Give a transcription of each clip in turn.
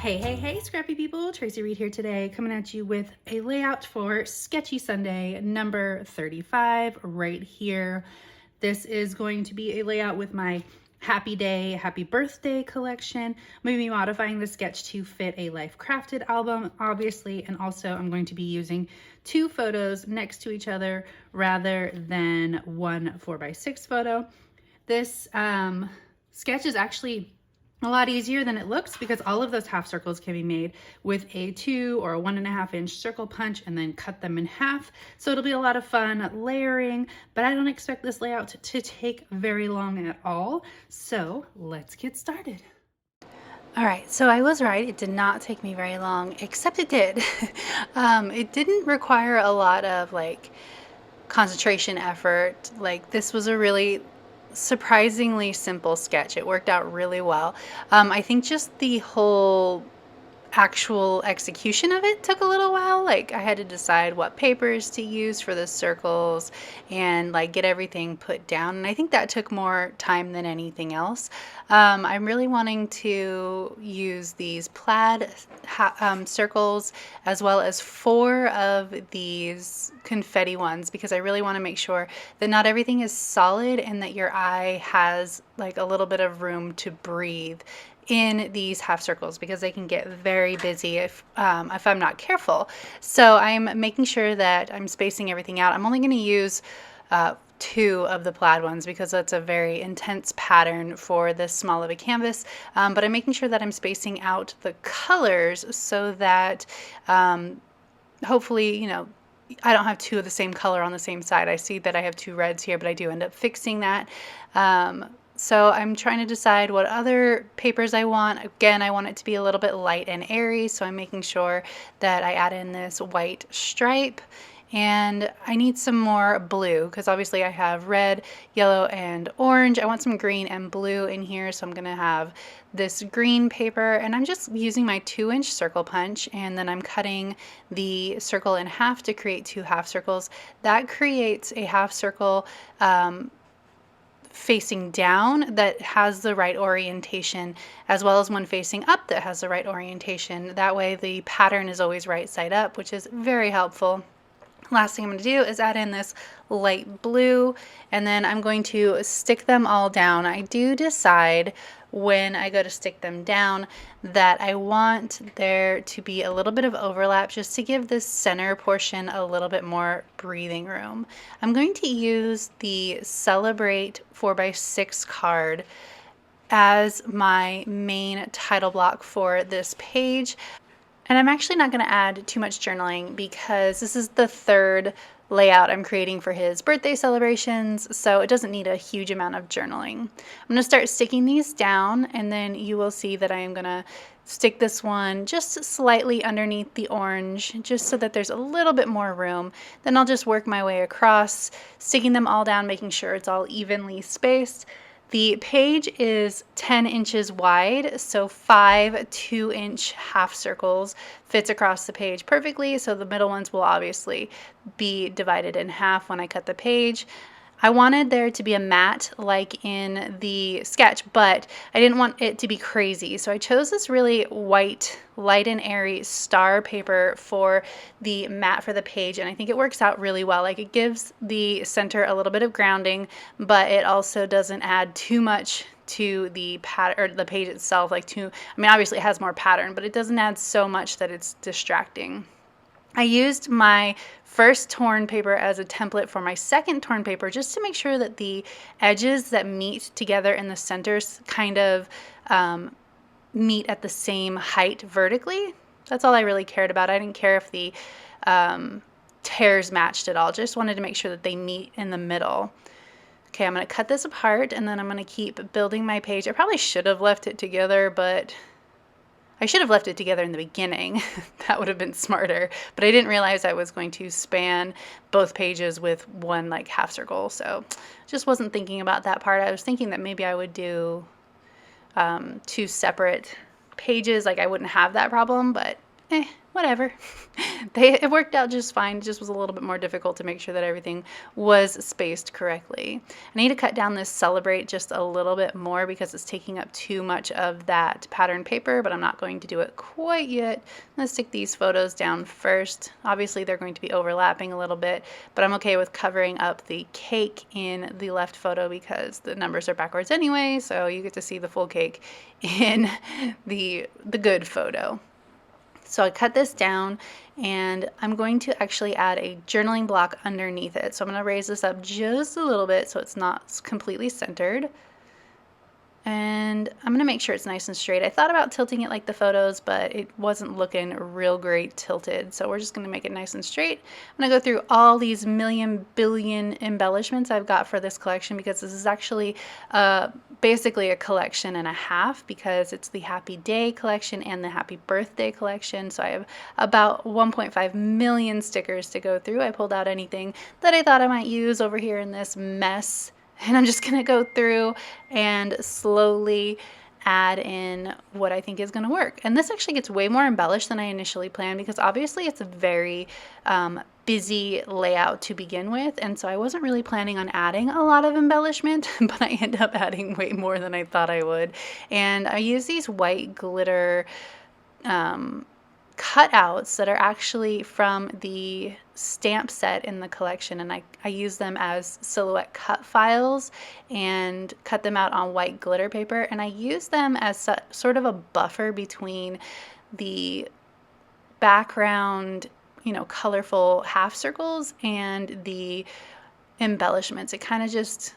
Hey, scrappy people, Tracy Reed here today, coming at you with a layout for Sketchy Sunday number 35 right here. This is going to be a layout with my Happy Day, Happy Birthday collection. I'm going to be modifying the sketch to fit a Life Crafted album, obviously, and also I'm going to be using two photos next to each other rather than one 4x6 photo. This sketch is actually a lot easier than it looks because all of those half circles can be made with a 2 or a 1.5 inch circle punch and then cut them in half. So it'll be a lot of fun layering, but I don't expect this layout to take very long at all. So let's get started. All right, so I was right. It did not take me very long, except it did. It didn't require a lot of concentration effort. Like, this was a really surprisingly simple sketch. It worked out really well. I think just the whole actual execution of it took a little while. Like, I had to decide what papers to use for the circles and get everything put down, and I think that took more time than anything else. I'm really wanting to use these plaid circles as well as 4 of these confetti ones because I really want to make sure that not everything is solid and that your eye has a little bit of room to breathe in these half circles because they can get very busy if I'm not careful. So I'm making sure that I'm spacing everything out. I'm only going to use 2 of the plaid ones because that's a very intense pattern for this small of a canvas, but I'm making sure that I'm spacing out the colors so that hopefully, I don't have 2 of the same color on the same side. I see that I have 2 reds here, but I do end up fixing that. So I'm trying to decide what other papers I want. Again, I want it to be a little bit light and airy, so I'm making sure that I add in this white stripe. And I need some more blue because obviously I have red, yellow, and orange. I want some green and blue in here, so I'm going to have this green paper, and I'm just using my 2-inch circle punch, and then I'm cutting the circle in half to create 2 half circles. That creates a half circle facing down that has the right orientation, as well as one facing up that has the right orientation. That way the pattern is always right side up, which is very helpful. Last thing I'm going to do is add in this light blue, and then I'm going to stick them all down. I do decide when I go to stick them down that I want there to be a little bit of overlap just to give this center portion a little bit more breathing room. I'm going to use the Celebrate 4x6 card as my main title block for this page. And I'm actually not going to add too much journaling because this is the 3rd layout I'm creating for his birthday celebrations, so it doesn't need a huge amount of journaling. I'm going to start sticking these down, and then you will see that I am going to stick this one just slightly underneath the orange, just so that there's a little bit more room. Then I'll just work my way across, sticking them all down, making sure it's all evenly spaced. The page is 10 inches wide, so 5 2-inch half circles fits across the page perfectly, so the middle ones will obviously be divided in half when I cut the page. I wanted there to be a mat like in the sketch, but I didn't want it to be crazy, so I chose this really white, light and airy star paper for the mat for the page, and I think it works out really well. It gives the center a little bit of grounding, but it also doesn't add too much to the pattern or the page itself. Obviously it has more pattern, but it doesn't add so much that it's distracting. I used my first torn paper as a template for my second torn paper just to make sure that the edges that meet together in the centers kind of meet at the same height vertically. That's all I really cared about. I didn't care if the tears matched at all. Just wanted to make sure that they meet in the middle. Okay, I'm going to cut this apart, and then I'm going to keep building my page. I probably should have left it together, but I should have left it together in the beginning. That would have been smarter, but I didn't realize I was going to span both pages with one half circle, so just wasn't thinking about that part. I was thinking that maybe I would do 2 separate pages, I wouldn't have that problem, but whatever. It worked out just fine. It just was a little bit more difficult to make sure that everything was spaced correctly. I need to cut down this Celebrate just a little bit more because it's taking up too much of that pattern paper, but I'm not going to do it quite yet. Let's stick these photos down first. Obviously they're going to be overlapping a little bit, but I'm okay with covering up the cake in the left photo because the numbers are backwards anyway, so you get to see the full cake in the good photo. So I cut this down and I'm going to actually add a journaling block underneath it. So I'm going to raise this up just a little bit so it's not completely centered. And I'm going to make sure it's nice and straight. I thought about tilting it like the photos, but it wasn't looking real great tilted. So we're just going to make it nice and straight. I'm going to go through all these million billion embellishments I've got for this collection because this is actually basically a collection and a half because it's the Happy Day collection and the Happy Birthday collection. So I have about 1.5 million stickers to go through. I pulled out anything that I thought I might use over here in this mess. And I'm just going to go through and slowly add in what I think is going to work. And this actually gets way more embellished than I initially planned because obviously it's a very busy layout to begin with. And so I wasn't really planning on adding a lot of embellishment, but I end up adding way more than I thought I would. And I use these white glitter cutouts that are actually from the stamp set in the collection, and I use them as silhouette cut files and cut them out on white glitter paper, and I use them as sort of a buffer between the background, colorful half circles and the embellishments. It kind of just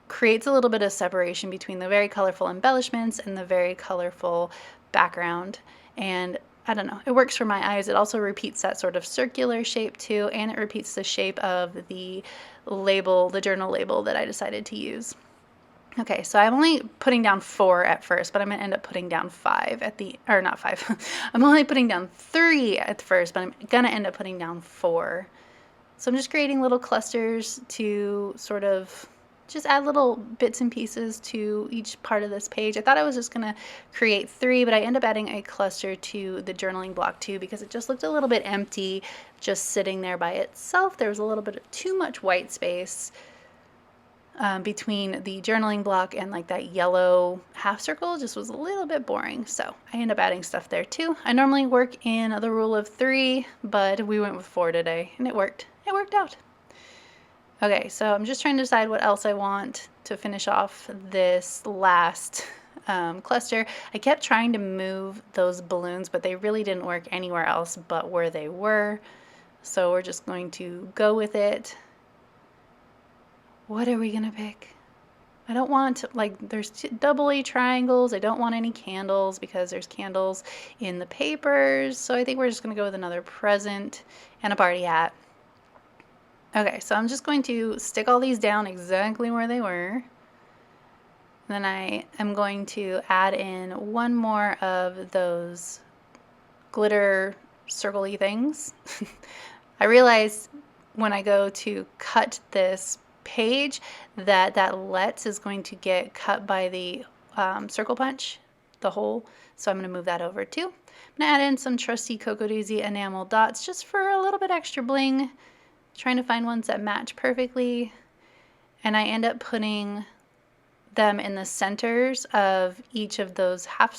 creates a little bit of separation between the very colorful embellishments and the very colorful background. And I don't know, it works for my eyes. It also repeats that sort of circular shape too, and it repeats the shape of the label, the journal label that I decided to use. Okay, so I'm only putting down 4 at first, but I'm gonna end up putting down 5 at the, or not 5. I'm only putting down 3 at first, but I'm gonna end up putting down 4. So I'm just creating little clusters to sort of just add little bits and pieces to each part of this page. I thought I was just gonna create 3, but I end up adding a cluster to the journaling block too because it just looked a little bit empty just sitting there by itself. There was a little bit of too much white space between the journaling block and like that yellow half circle. Just was a little bit boring. So I end up adding stuff there too. I normally work in the rule of 3, but we went with 4 today and it worked. It worked out. Okay, so I'm just trying to decide what else I want to finish off this last cluster. I kept trying to move those balloons, but they really didn't work anywhere else but where they were. So we're just going to go with it. What are we gonna pick? I don't want, there's double A triangles. I don't want any candles because there's candles in the papers. So I think we're just gonna go with another present and a party hat. Okay, so I'm just going to stick all these down exactly where they were. Then I am going to add in one more of those glitter circle-y things. I realized when I go to cut this page that let's is going to get cut by the circle punch, the hole. So I'm going to move that over too. I'm going to add in some trusty Cocoa Daisy enamel dots just for a little bit extra bling. Trying to find ones that match perfectly, and I end up putting them in the centers of each of those half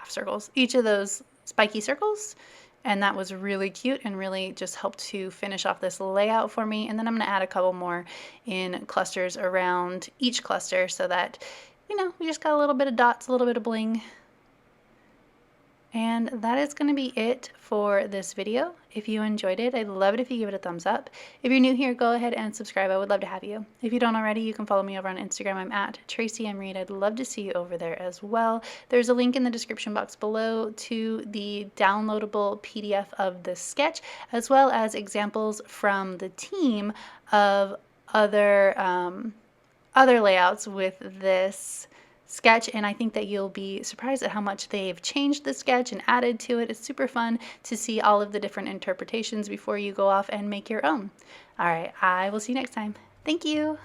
circles, each of those spiky circles, and that was really cute and really just helped to finish off this layout for me. And then I'm going to add a couple more in clusters around each cluster so that, we just got a little bit of dots, a little bit of bling. And that is going to be it for this video. If you enjoyed it, I'd love it if you give it a thumbs up. If you're new here, go ahead and subscribe. I would love to have you. If you don't already, you can follow me over on Instagram. I'm at Traci M. Reed. I'd love to see you over there as well. There's a link in the description box below to the downloadable PDF of the sketch, as well as examples from the team of other layouts with this sketch, and I think that you'll be surprised at how much they've changed the sketch and added to it. It's super fun to see all of the different interpretations before you go off and make your own. All right, I will see you next time. Thank you.